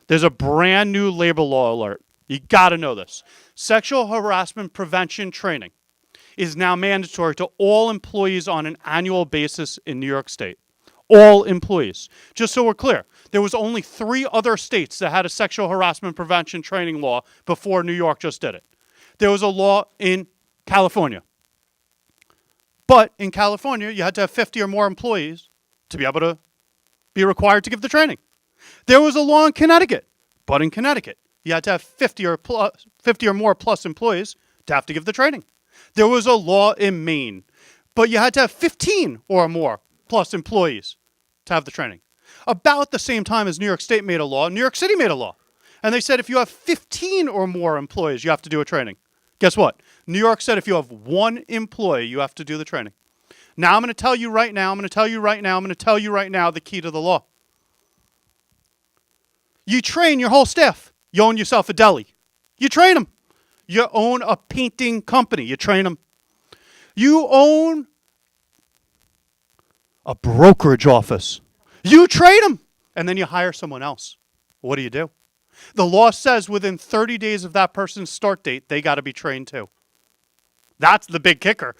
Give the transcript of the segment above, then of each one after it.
There's a brand new labor law alert. You got to know this. Sexual harassment prevention training is now mandatory to all employees on an annual basis in New York State. All employees. Just so we're clear, there was only 3 other states that had a sexual harassment prevention training law before New York just did it. There was a law in California. But in California, you had to have 50 or more employees to be able to be required to give the training. There was a law in Connecticut, but in Connecticut, you had to have 50 or more plus employees to have to give the training. There was a law in Maine, but you had to have 15 or more plus employees to have the training. About the same time as New York State made a law, New York City made a law. And they said if you have 15 or more employees, you have to do a training. Guess what? New York said if you have 1 employee, you have to do the training. Now I'm going to tell you right now, the key to the law. You train your whole staff. You own yourself a deli. You train them. You own a painting company. You train them. You own a brokerage office. You train them. And then you hire someone else. What do? The law says within 30 days of that person's start date, they got to be trained too. That's the big kicker.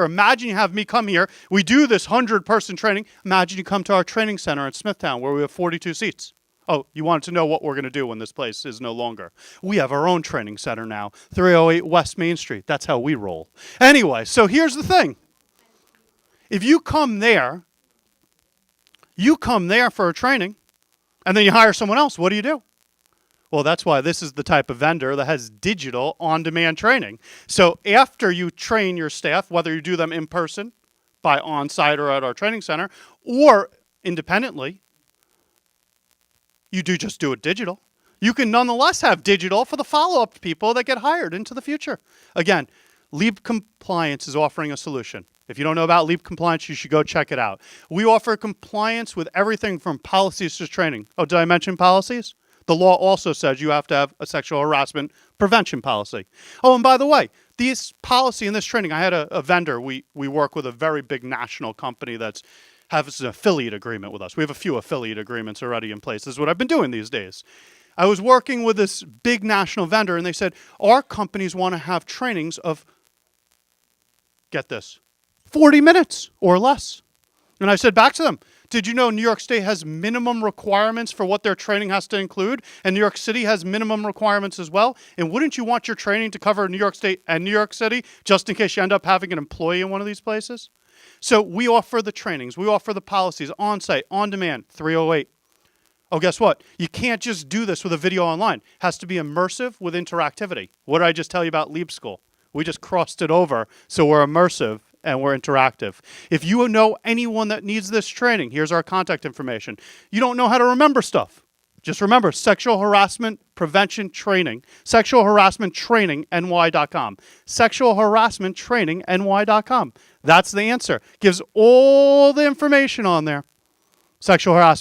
Imagine you have me come here. We do this 100-person training. Imagine you come to our training center in Smithtown where we have 42 seats. Oh, you wanted to know what we're going to do when this place is no longer. We have our own training center now, 308 West Main Street. That's how we roll. Anyway, so here's the thing. If you come there for a training, and then you hire someone else, what do? Well, that's why this is the type of vendor that has digital on-demand training. So after you train your staff, whether you do them in person, by on-site or at our training center, or independently, you just do it digital. You can nonetheless have digital for the follow-up people that get hired into the future. Again, Lieb Compliance is offering a solution. If you don't know about Lieb Compliance, you should go check it out. We offer compliance with everything from policies to training. Oh, did I mention policies? The law also says you have to have a sexual harassment prevention policy. Oh, and by the way, this policy and this training, I had a vendor. We work with a very big national company that's has an affiliate agreement with us. We have a few affiliate agreements already in place. This is what I've been doing these days. I was working with this big national vendor, and they said, our companies want to have trainings of, get this, 40 minutes or less. And I said back to them, did you know New York State has minimum requirements for what their training has to include? And New York City has minimum requirements as well? And wouldn't you want your training to cover New York State and New York City just in case you end up having an employee in one of these places? So we offer the trainings. We offer the policies on-site, on-demand, 308. Oh, guess what? You can't just do this with a video online. It has to be immersive with interactivity. What did I just tell you about Lieb School? We just crossed it over, so we're immersive and we're interactive. If you know anyone that needs this training, here's our contact information. You don't know how to remember stuff. Just remember, sexual harassment prevention training, sexual harassment training, ny.com. Sexual harassment training, ny.com. That's the answer. Gives all the information on there. Sexual harassment.